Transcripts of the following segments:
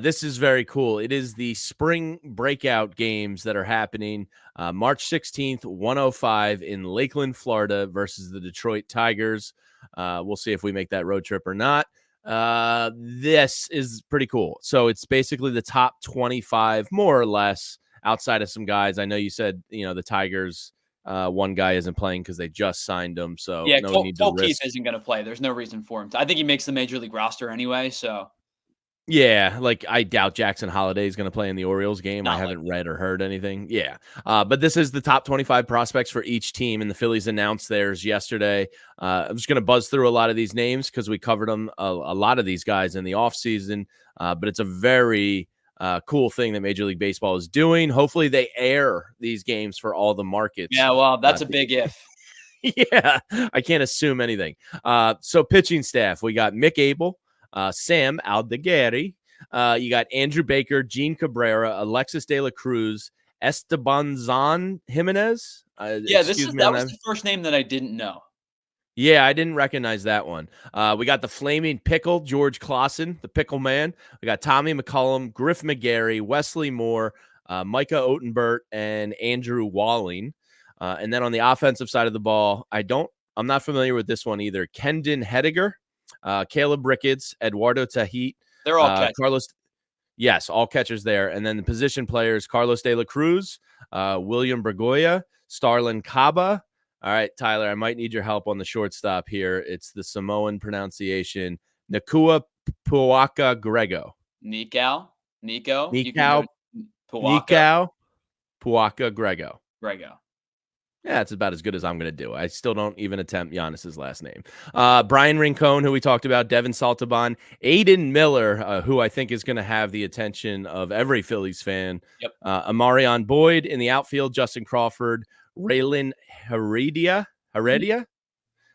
This is very cool. It is the Spring Breakout games that are happening March 16th, 1:05 in Lakeland, Florida versus the Detroit Tigers. We'll see if we make that road trip or not. This is pretty cool. So it's basically the top 25, more or less, outside of some guys. I know you said, the Tigers, one guy isn't playing because they just signed him. So Yeah, no need to Cole Keith risk. isn't going to play. There's no reason for him to. I think he makes the major league roster anyway. So Yeah, like I doubt Jackson Holiday is going to play in the Orioles game. I not haven't like read or heard anything. Yeah. But this is the top 25 prospects for each team, and the Phillies announced theirs yesterday. I'm just going to buzz through a lot of these names because we covered them, a lot of these guys in the offseason. But it's a very cool thing that Major League Baseball is doing. Hopefully they air these games for all the markets. Yeah, well, that's a big if. Yeah, I can't assume anything. So pitching staff, we got Mick Abel, Sam Aldeguerri. You got Andrew Baker, Gene Cabrera, Alexis De La Cruz, Estebanzan Jimenez. Yeah, that was the first name that I didn't know. Yeah, I didn't recognize that one. We got the Flaming Pickle, George Clausen, the Pickle Man. We got Tommy McCullum, Griff McGarry, Wesley Moore, Micah Otenbert, and Andrew Walling. And then on the offensive side of the ball, I'm not familiar with this one either. Kendon Hediger, Caleb Ricketts, Eduardo Tahit. They're all catchers. Carlos. Yes, all catchers there. And then the position players, Carlos De La Cruz, William Bragoya, Starlin Caba. All right, Tyler, I might need your help on the shortstop here. It's the Samoan pronunciation, Nakua Puaka Grego. Nico. Puaka Grego. Grego. Yeah, it's about as good as I'm going to do. I still don't even attempt Giannis's last name. Brian Rincon, who we talked about, Devin Saltaban, Aiden Miller, who I think is going to have the attention of every Phillies fan. Yep. Amarion Boyd in the outfield, Justin Crawford, Raylan Heredia,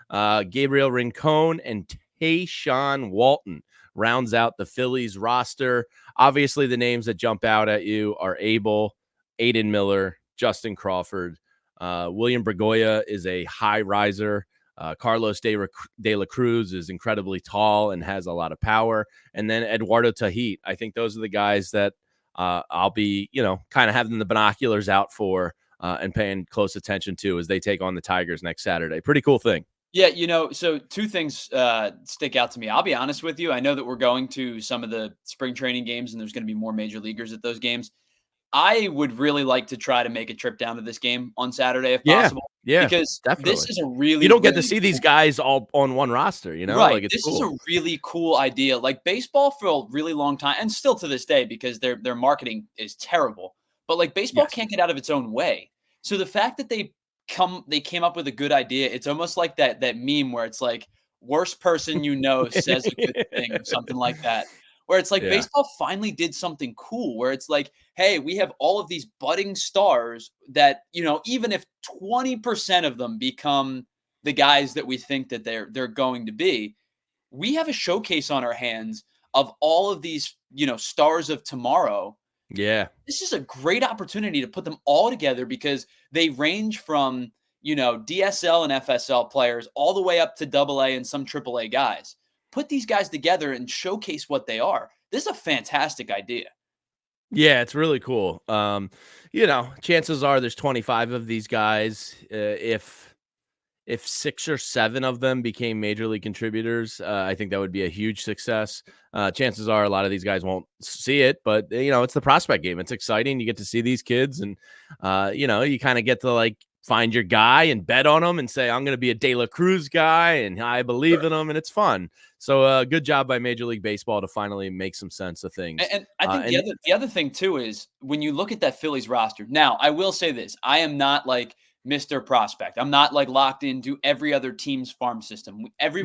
Gabriel Rincon, and Tayshawn Walton rounds out the Phillies roster. Obviously, the names that jump out at you are Abel, Aiden Miller, Justin Crawford. William Bragoya is a high riser. Carlos De La Cruz is incredibly tall and has a lot of power. And then Eduardo Tahit. I think those are the guys that I'll be, kind of having the binoculars out for and paying close attention to as they take on the Tigers next Saturday. Pretty cool thing. Yeah, so two things stick out to me. I'll be honest with you. I know that we're going to some of the spring training games and there's going to be more major leaguers at those games. I would really like to try to make a trip down to this game on Saturday if possible. Yeah, because definitely. This is a really you don't get to see these guys all on one roster, Right. Like, it's this cool. is a really cool idea. Like baseball for a really long time, and still to this day, because their marketing is terrible. But like baseball can't get out of its own way. So the fact that they came up with a good idea, it's almost like that meme where it's like worst person says a good thing or something like that. Where it's like baseball finally did something cool where it's like, hey, we have all of these budding stars that, even if 20% of them become the guys that we think that they're going to be, we have a showcase on our hands of all of these, stars of tomorrow. Yeah. This is a great opportunity to put them all together because they range from, DSL and FSL players all the way up to AA and some AAA guys. Put these guys together and showcase what they are. This is a fantastic idea. Yeah, it's really cool. Chances are there's 25 of these guys. If 6 or 7 of them became major league contributors, I think that would be a huge success. Chances are a lot of these guys won't see it, but it's the prospect game. It's exciting. You get to see these kids and, you kind of get to find your guy and bet on him and say, I'm going to be a De La Cruz guy and I believe in him, and it's fun. So good job by Major League Baseball to finally make some sense of things. And I think the other thing too is when you look at that Phillies roster. Now, I will say this. I am not like Mr. Prospect. I'm not locked into every other team's farm system. We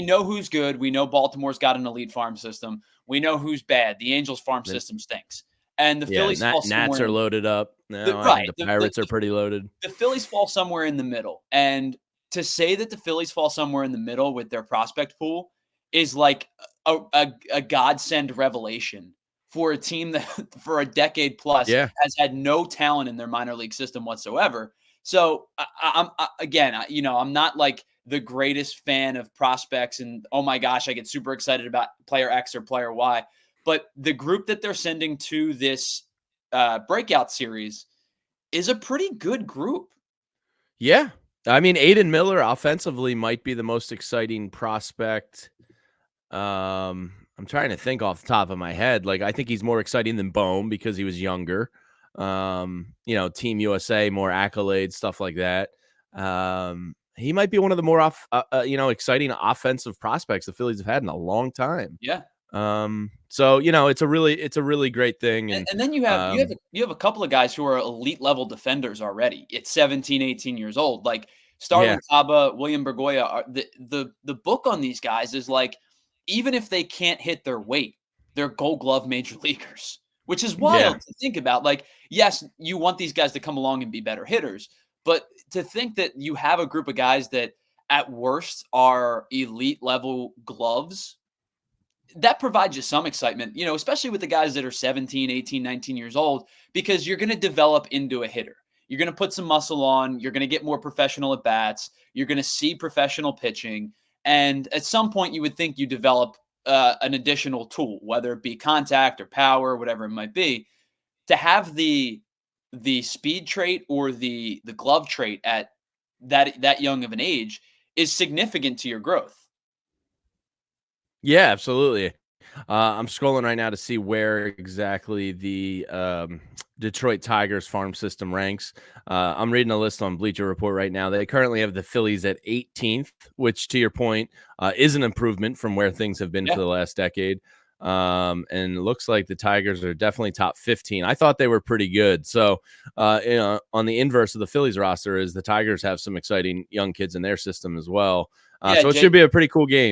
know who's good. We know Baltimore's got an elite farm system. We know who's bad. The Angels farm system stinks. And the Phillies Nats are loaded up. No, I think the Pirates are pretty loaded. The Phillies fall somewhere in the middle. And to say that the Phillies fall somewhere in the middle with their prospect pool is like a godsend revelation for a team that for a decade plus has had no talent in their minor league system whatsoever. So I'm not like the greatest fan of prospects and, oh my gosh, I get super excited about player X or player Y. But the group that they're sending to this breakout series is a pretty good group. Yeah. I mean, Aiden Miller offensively might be the most exciting prospect. I'm trying to think off the top of my head. Like, I think he's more exciting than Bohm because he was younger. Team USA, more accolades, stuff like that. He might be one of the more exciting offensive prospects the Phillies have had in a long time. Yeah. So it's a really great thing. And then you have a couple of guys who are elite level defenders already. It's 17, 18 years old. Like yeah, Starlin Caba, William Bergoya are the book on these guys is like, even if they can't hit their weight, they're Gold Glove major leaguers, which is yeah, wild to think about. Like, yes, you want these guys to come along and be better hitters, but to think that you have a group of guys that at worst are elite level gloves, that provides you some excitement, especially with the guys that are 17, 18, 19 years old, because you're going to develop into a hitter. You're going to put some muscle on. You're going to get more professional at bats. You're going to see professional pitching. And at some point, you would think you develop an additional tool, whether it be contact or power, whatever it might be, to have the speed trait or the glove trait at that young of an age is significant to your growth. yeah, absolutely. I'm scrolling right now to see where exactly the Detroit Tigers farm system ranks. I'm reading a list on Bleacher Report right now. They currently have the Phillies at 18th, which, to your point, is an improvement from where things have been for Yeah. the last decade. And it looks like the Tigers are definitely top 15. I thought they were pretty good. So, on the inverse of the Phillies roster is the Tigers have some exciting young kids in their system as well. Yeah, So it Jay, should be a pretty cool game.